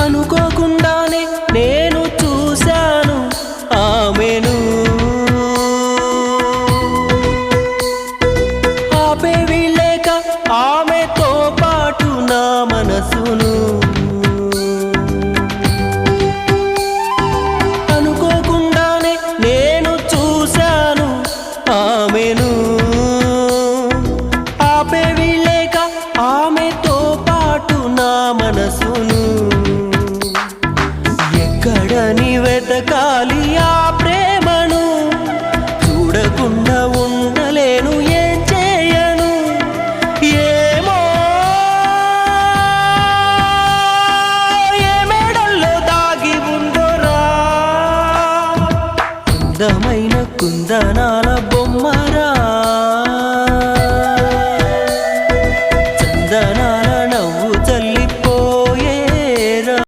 అనుకోకుండానే నేను చూశాను ఆమెను, ఆపేవి లేక ఆమెతో పాటు నా మనసును. అనుకోకుండానే నేను చూశాను ఆమెను, ఆపేవి లేక ఆమెతో పాటు నా మనసును. ఎక్కడని వెతకాలి ఆ ప్రేమను, చూడకుండా ఉండలేను, ఏం చేయను ఏమో. ఏ మేడల్లో దాగి ఉందోరా అందమైన కుందనా